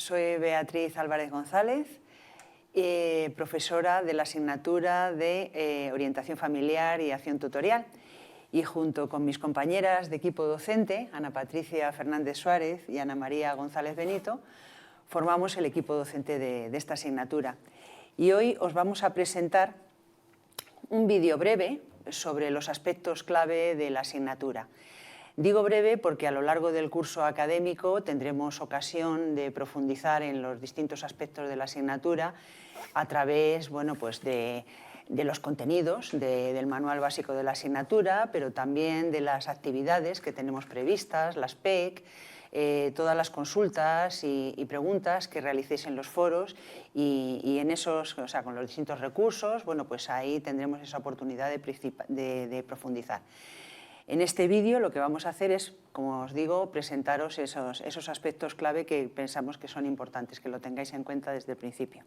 Soy Beatriz Álvarez González, profesora de la asignatura de Orientación Familiar y Acción Tutorial. Y junto con mis compañeras de equipo docente, Ana Patricia Fernández Suárez y Ana María González Benito, formamos el equipo docente de esta asignatura. Y hoy os vamos a presentar un vídeo breve sobre los aspectos clave de la asignatura. Digo breve porque a lo largo del curso académico tendremos ocasión de profundizar en los distintos aspectos de la asignatura a través de los contenidos del manual básico de la asignatura, pero también de las actividades que tenemos previstas, las PEC, todas las consultas y preguntas que realicéis en los foros y en esos, con los distintos recursos, pues ahí tendremos esa oportunidad de profundizar. En este vídeo lo que vamos a hacer es, como os digo, presentaros esos aspectos clave que pensamos que son importantes, que lo tengáis en cuenta desde el principio.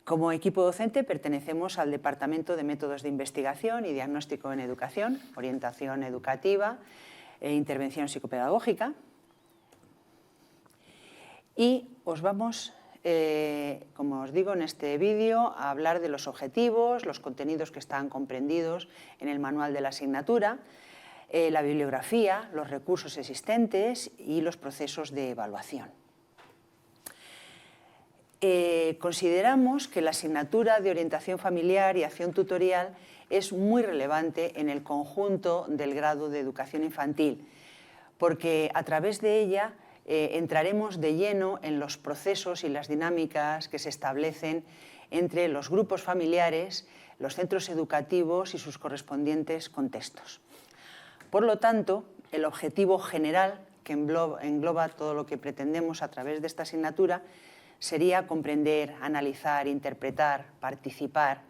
Como equipo docente pertenecemos al Departamento de Métodos de Investigación y Diagnóstico en Educación, Orientación Educativa e Intervención Psicopedagógica. Y os vamos, como os digo en este vídeo, a hablar de los objetivos, los contenidos que están comprendidos en el manual de la asignatura, la bibliografía, los recursos existentes y los procesos de evaluación. Consideramos que la asignatura de Orientación Familiar y Acción Tutorial es muy relevante en el conjunto del grado de Educación Infantil, porque a través de ella entraremos de lleno en los procesos y las dinámicas que se establecen entre los grupos familiares, los centros educativos y sus correspondientes contextos. Por lo tanto, el objetivo general que engloba todo lo que pretendemos a través de esta asignatura sería comprender, analizar, interpretar, participar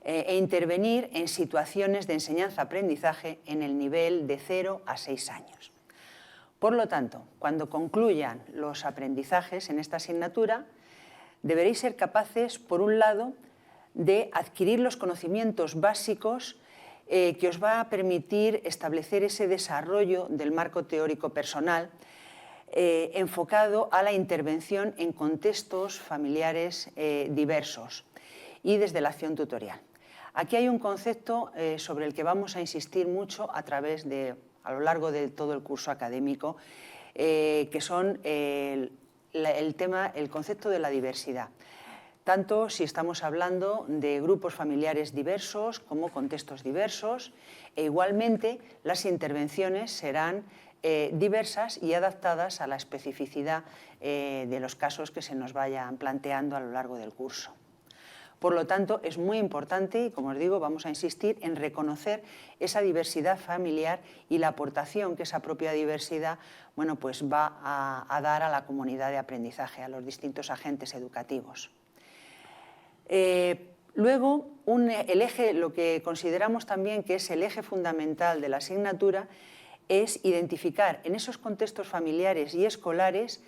e intervenir en situaciones de enseñanza-aprendizaje en el nivel de 0 a 6 años. Por lo tanto, cuando concluyan los aprendizajes en esta asignatura, deberéis ser capaces, por un lado, de adquirir los conocimientos básicos que os va a permitir establecer ese desarrollo del marco teórico personal enfocado a la intervención en contextos familiares diversos y desde la acción tutorial. Aquí hay un concepto sobre el que vamos a insistir mucho a lo largo de todo el curso académico, que son el concepto de la diversidad. Tanto si estamos hablando de grupos familiares diversos como contextos diversos, e igualmente las intervenciones serán diversas y adaptadas a la especificidad de los casos que se nos vayan planteando a lo largo del curso. Por lo tanto, es muy importante, y como os digo, vamos a insistir en reconocer esa diversidad familiar y la aportación que esa propia diversidad va a dar a la comunidad de aprendizaje, a los distintos agentes educativos. Luego, lo que consideramos también que es el eje fundamental de la asignatura es identificar en esos contextos familiares y escolares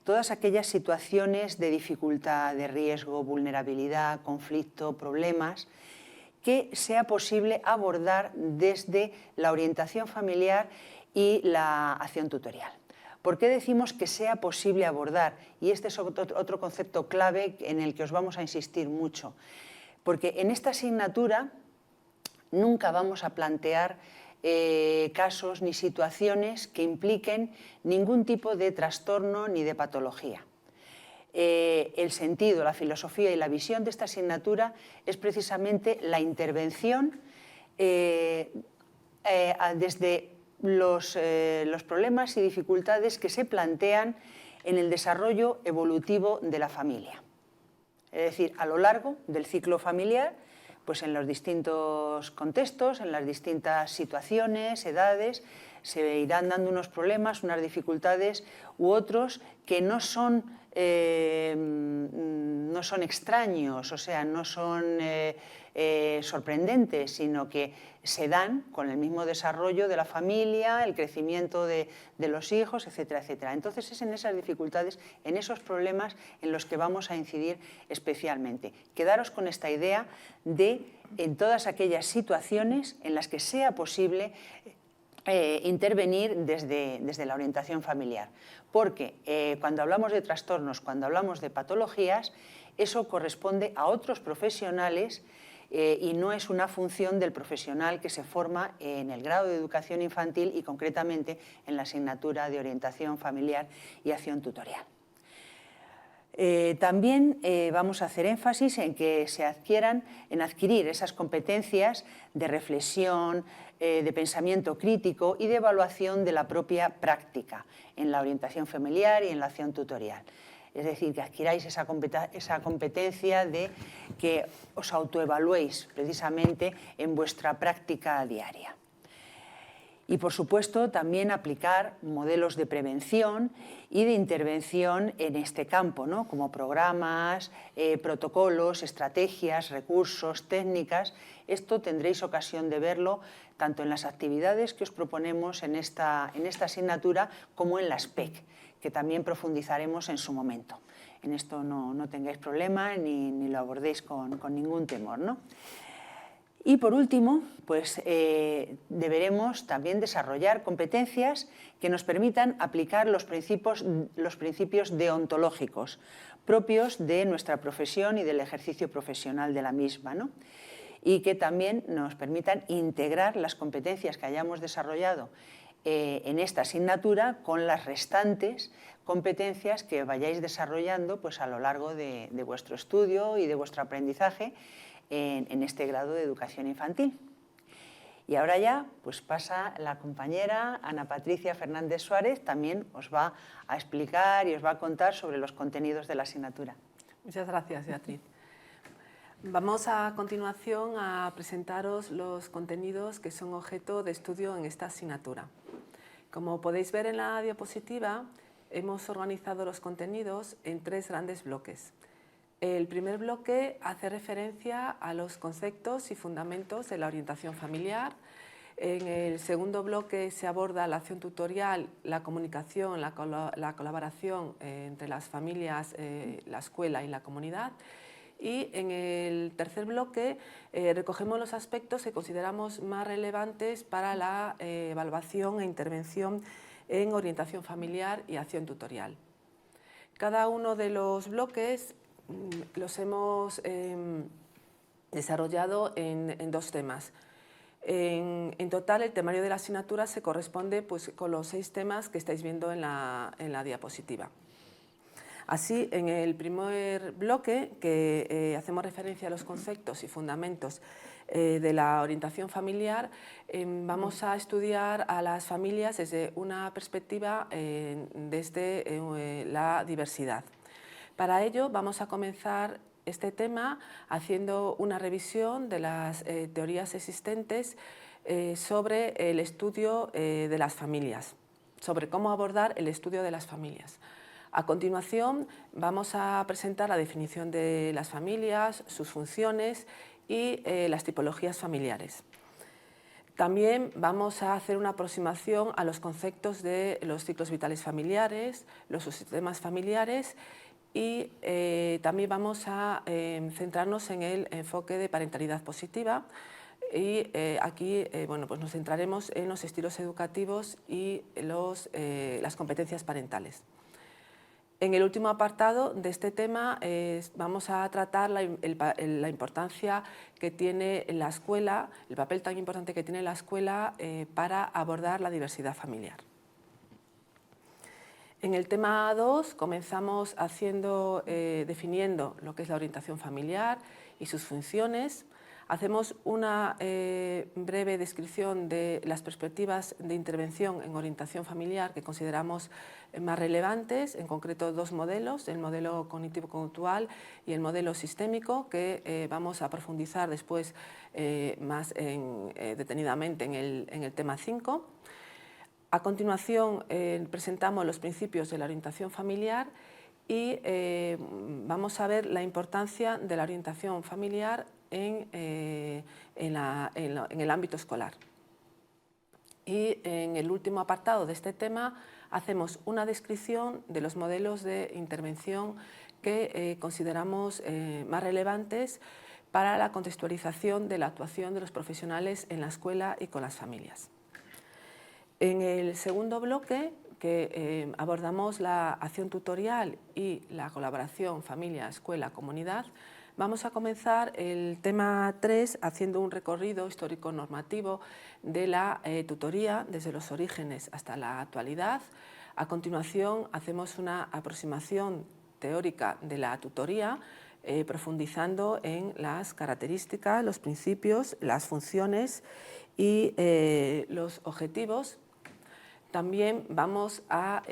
todas aquellas situaciones de dificultad, de riesgo, vulnerabilidad, conflicto, problemas, que sea posible abordar desde la orientación familiar y la acción tutorial. ¿Por qué decimos que sea posible abordar? Y este es otro concepto clave en el que os vamos a insistir mucho. Porque en esta asignatura nunca vamos a plantear casos ni situaciones que impliquen ningún tipo de trastorno ni de patología. El sentido, la filosofía y la visión de esta asignatura es precisamente la intervención desde los problemas y dificultades que se plantean en el desarrollo evolutivo de la familia. Es decir, a lo largo del ciclo familiar, pues en los distintos contextos, en las distintas situaciones, edades, se irán dando unos problemas, unas dificultades u otros que no son extraños, o sea, no son sorprendentes, sino que se dan con el mismo desarrollo de la familia, el crecimiento de los hijos, etcétera, etcétera. Entonces es en esas dificultades, en esos problemas en los que vamos a incidir especialmente. Quedaros con esta idea de en todas aquellas situaciones en las que sea posible intervenir desde la orientación familiar. Porque cuando hablamos de trastornos, cuando hablamos de patologías, eso corresponde a otros profesionales y no es una función del profesional que se forma en el grado de educación infantil y concretamente en la asignatura de orientación familiar y acción tutorial. También vamos a hacer énfasis en que en adquirir esas competencias de reflexión, de pensamiento crítico y de evaluación de la propia práctica en la orientación familiar y en la acción tutorial. Es decir, que adquiráis esa competencia de que os autoevaluéis precisamente en vuestra práctica diaria. Y, por supuesto, también aplicar modelos de prevención y de intervención en este campo, ¿no? Como programas, protocolos, estrategias, recursos, técnicas. Esto tendréis ocasión de verlo tanto en las actividades que os proponemos en esta asignatura como en las PEC, que también profundizaremos en su momento. En esto no tengáis problema ni lo abordéis con ningún temor, ¿no? Y por último, pues deberemos también desarrollar competencias que nos permitan aplicar los principios deontológicos propios de nuestra profesión y del ejercicio profesional de la misma, ¿no? Y que también nos permitan integrar las competencias que hayamos desarrollado en esta asignatura con las restantes competencias que vayáis desarrollando pues, a lo largo de vuestro estudio y de vuestro aprendizaje en este grado de educación infantil. Y ahora ya pues pasa la compañera Ana Patricia Fernández Suárez, también os va a explicar y os va a contar sobre los contenidos de la asignatura. Muchas gracias, Beatriz. Vamos a continuación a presentaros los contenidos que son objeto de estudio en esta asignatura. Como podéis ver en la diapositiva, hemos organizado los contenidos en 3 grandes bloques. El primer bloque hace referencia a los conceptos y fundamentos de la orientación familiar. En el segundo bloque se aborda la acción tutorial, la comunicación, la colaboración entre las familias, la escuela y la comunidad. Y en el tercer bloque recogemos los aspectos que consideramos más relevantes para la evaluación e intervención en orientación familiar y acción tutorial. Cada uno de los bloques los hemos desarrollado en 2 temas. En total, el temario de la asignatura se corresponde pues, con los 6 temas que estáis viendo en la diapositiva. Así, en el primer bloque, que hacemos referencia a los conceptos y fundamentos de la orientación familiar, vamos a estudiar a las familias desde una perspectiva desde la diversidad. Para ello vamos a comenzar este tema haciendo una revisión de las teorías existentes sobre el estudio de las familias, sobre cómo abordar el estudio de las familias. A continuación vamos a presentar la definición de las familias, sus funciones y las tipologías familiares. También vamos a hacer una aproximación a los conceptos de los ciclos vitales familiares, los subsistemas familiares y también vamos a centrarnos en el enfoque de parentalidad positiva y aquí bueno, pues nos centraremos en los estilos educativos y las competencias parentales. En el último apartado de este tema vamos a tratar la importancia que tiene la escuela, el papel tan importante que tiene la escuela para abordar la diversidad familiar. En el tema 2 comenzamos definiendo lo que es la orientación familiar y sus funciones. Hacemos una breve descripción de las perspectivas de intervención en orientación familiar que consideramos más relevantes, en concreto 2 modelos, el modelo cognitivo-conductual y el modelo sistémico, que vamos a profundizar después más detenidamente en el tema 5. A continuación presentamos los principios de la orientación familiar y vamos a ver la importancia de la orientación familiar en el ámbito escolar. Y en el último apartado de este tema hacemos una descripción de los modelos de intervención que consideramos más relevantes para la contextualización de la actuación de los profesionales en la escuela y con las familias. En el segundo bloque, que abordamos la acción tutorial y la colaboración familia, escuela, comunidad, vamos a comenzar el tema 3 haciendo un recorrido histórico-normativo de la tutoría desde los orígenes hasta la actualidad. A continuación hacemos una aproximación teórica de la tutoría, profundizando en las características, los principios, las funciones y los objetivos. También vamos a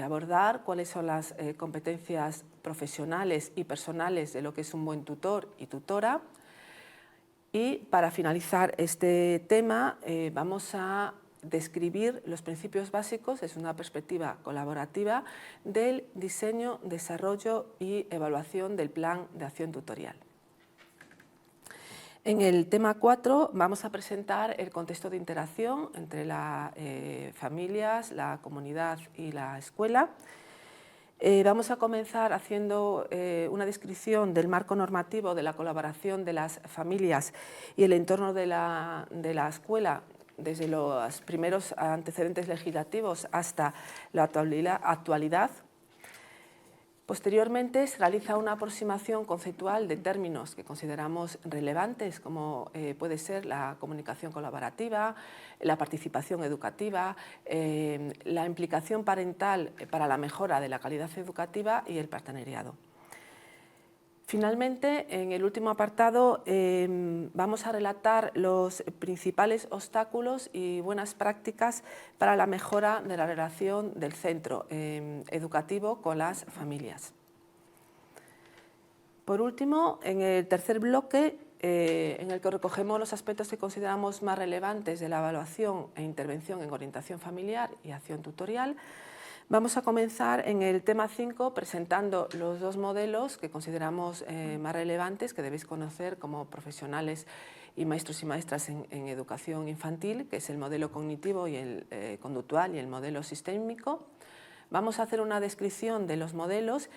abordar cuáles son las competencias profesionales y personales de lo que es un buen tutor y tutora. Y para finalizar este tema vamos a describir los principios básicos desde una perspectiva colaborativa del diseño, desarrollo y evaluación del plan de acción tutorial. En el tema 4 vamos a presentar el contexto de interacción entre las familias, la comunidad y la escuela. Vamos a comenzar haciendo una descripción del marco normativo de la colaboración de las familias y el entorno de la escuela desde los primeros antecedentes legislativos hasta la actualidad. Posteriormente se realiza una aproximación conceptual de términos que consideramos relevantes, como puede ser la comunicación colaborativa, la participación educativa, la implicación parental para la mejora de la calidad educativa y el partenariado. Finalmente, en el último apartado vamos a relatar los principales obstáculos y buenas prácticas para la mejora de la relación del centro educativo con las familias. Por último, en el tercer bloque, en el que recogemos los aspectos que consideramos más relevantes de la evaluación e intervención en orientación familiar y acción tutorial, vamos a comenzar en el tema 5 presentando los dos modelos que consideramos más relevantes, que debéis conocer como profesionales y maestros y maestras en educación infantil, que es el modelo cognitivo y el conductual y el modelo sistémico. Vamos a hacer una descripción de los modelos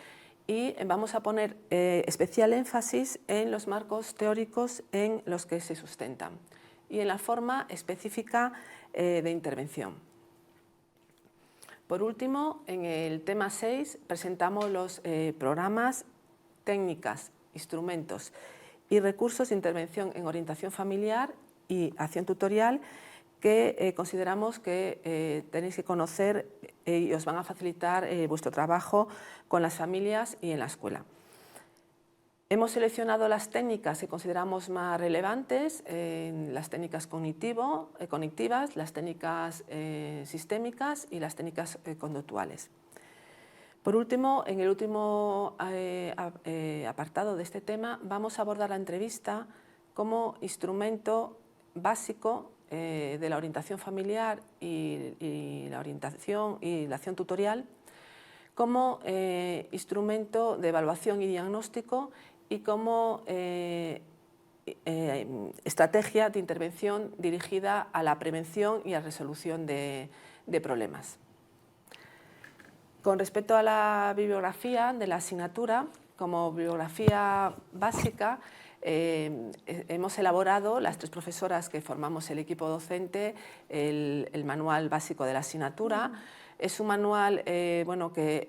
y vamos a poner especial énfasis en los marcos teóricos en los que se sustentan y en la forma específica de intervención. Por último, en el tema 6 presentamos los programas, técnicas, instrumentos y recursos de intervención en orientación familiar y acción tutorial que consideramos que tenéis que conocer y os van a facilitar vuestro trabajo con las familias y en la escuela. Hemos seleccionado las técnicas que consideramos más relevantes, las técnicas cognitivas, las técnicas sistémicas y las técnicas conductuales. Por último, en el último apartado de este tema, vamos a abordar la entrevista como instrumento básico de la orientación familiar y la orientación y la acción tutorial, como instrumento de evaluación y diagnóstico y como estrategia de intervención dirigida a la prevención y a la resolución de problemas. Con respecto a la bibliografía de la asignatura, como bibliografía básica, hemos elaborado, las 3 profesoras que formamos el equipo docente, el manual básico de la asignatura. Es un manual bueno, que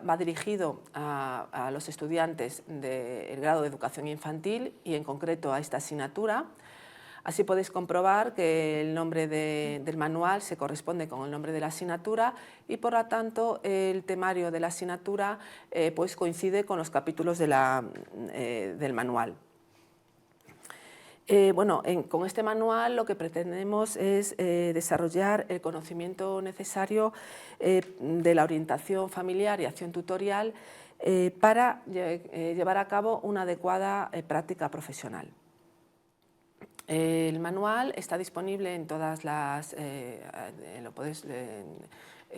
va dirigido a los estudiantes del grado de educación infantil y en concreto a esta asignatura. Así podéis comprobar que el nombre del manual se corresponde con el nombre de la asignatura y por lo tanto el temario de la asignatura pues coincide con los capítulos del manual. Bueno, con este manual lo que pretendemos es desarrollar el conocimiento necesario de la orientación familiar y acción tutorial para llevar a cabo una adecuada práctica profesional. El manual está disponible en todas las, lo podéis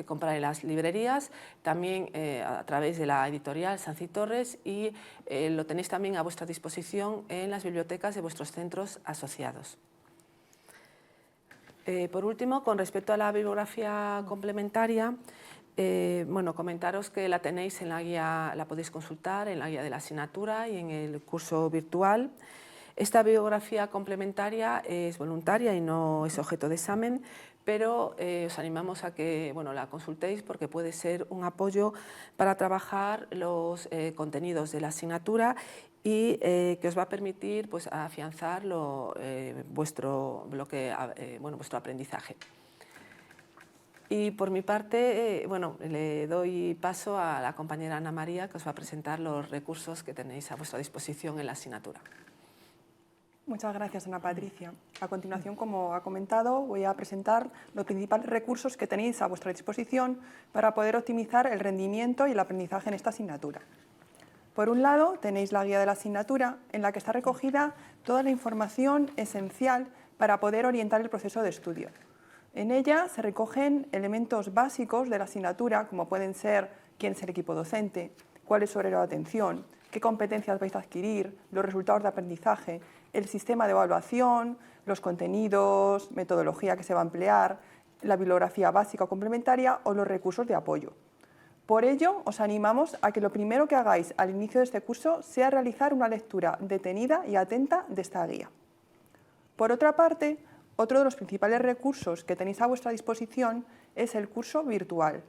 comprar en las librerías, también a través de la editorial Sanz y Torres y lo tenéis también a vuestra disposición en las bibliotecas de vuestros centros asociados. Por último, con respecto a la bibliografía complementaria, bueno, comentaros que la tenéis en la guía, la podéis consultar en la guía de la asignatura y en el curso virtual. Esta bibliografía complementaria es voluntaria y no es objeto de examen, pero os animamos a que la consultéis porque puede ser un apoyo para trabajar los contenidos de la asignatura y que os va a permitir pues, afianzar vuestro aprendizaje. Y por mi parte, le doy paso a la compañera Ana María, que os va a presentar los recursos que tenéis a vuestra disposición en la asignatura. Muchas gracias, Ana Patricia. A continuación, como ha comentado, voy a presentar los principales recursos que tenéis a vuestra disposición para poder optimizar el rendimiento y el aprendizaje en esta asignatura. Por un lado, tenéis la guía de la asignatura, en la que está recogida toda la información esencial para poder orientar el proceso de estudio. En ella se recogen elementos básicos de la asignatura, como pueden ser quién es el equipo docente, cuál es su horario de atención, qué competencias vais a adquirir, los resultados de aprendizaje, el sistema de evaluación, los contenidos, metodología que se va a emplear, la bibliografía básica o complementaria o los recursos de apoyo. Por ello, os animamos a que lo primero que hagáis al inicio de este curso sea realizar una lectura detenida y atenta de esta guía. Por otra parte, otro de los principales recursos que tenéis a vuestra disposición es el curso virtual.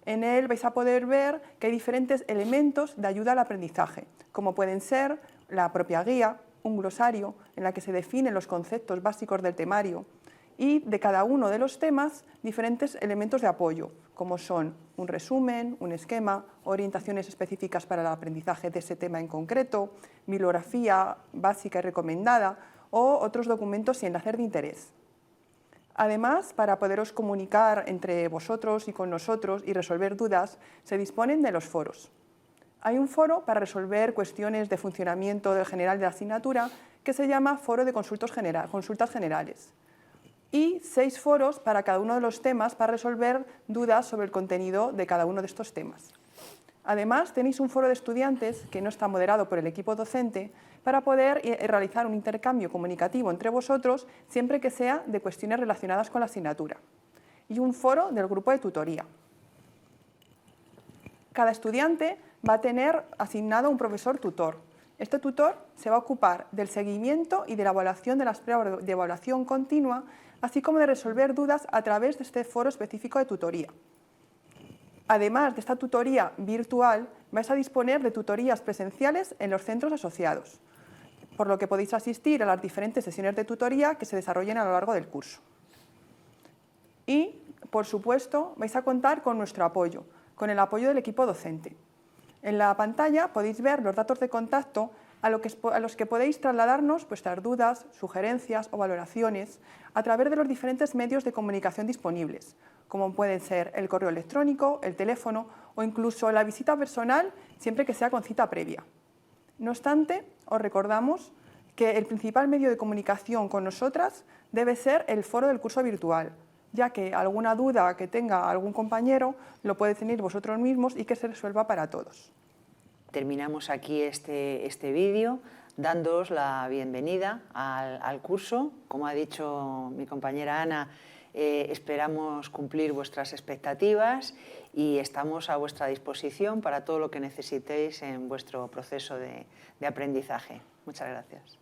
En él vais a poder ver que hay diferentes elementos de ayuda al aprendizaje, como pueden ser la propia guía, un glosario en la que se definen los conceptos básicos del temario y de cada uno de los temas diferentes elementos de apoyo, como son un resumen, un esquema, orientaciones específicas para el aprendizaje de ese tema en concreto, bibliografía básica y recomendada o otros documentos y enlaces de interés. Además, para poderos comunicar entre vosotros y con nosotros y resolver dudas, se disponen de los foros. Hay un foro para resolver cuestiones de funcionamiento del general de la asignatura que se llama Foro de Consultas Generales y 6 foros para cada uno de los temas para resolver dudas sobre el contenido de cada uno de estos temas. Además, tenéis un foro de estudiantes que no está moderado por el equipo docente para poder realizar un intercambio comunicativo entre vosotros siempre que sea de cuestiones relacionadas con la asignatura. Y un foro del grupo de tutoría. Cada estudiante va a tener asignado un profesor tutor. Este tutor se va a ocupar del seguimiento y de la evaluación de las pruebas de evaluación continua, así como de resolver dudas a través de este foro específico de tutoría. Además de esta tutoría virtual, vais a disponer de tutorías presenciales en los centros asociados, por lo que podéis asistir a las diferentes sesiones de tutoría que se desarrollen a lo largo del curso. Y, por supuesto, vais a contar con nuestro apoyo, con el apoyo del equipo docente. En la pantalla podéis ver los datos de contacto a los que podéis trasladarnos vuestras dudas, sugerencias o valoraciones a través de los diferentes medios de comunicación disponibles, como pueden ser el correo electrónico, el teléfono o incluso la visita personal, siempre que sea con cita previa. No obstante, os recordamos que el principal medio de comunicación con nosotras debe ser el foro del curso virtual, ya que alguna duda que tenga algún compañero lo podéis tener vosotros mismos y que se resuelva para todos. Terminamos aquí este vídeo dándoos la bienvenida al curso. Como ha dicho mi compañera Ana, esperamos cumplir vuestras expectativas y estamos a vuestra disposición para todo lo que necesitéis en vuestro proceso de aprendizaje. Muchas gracias.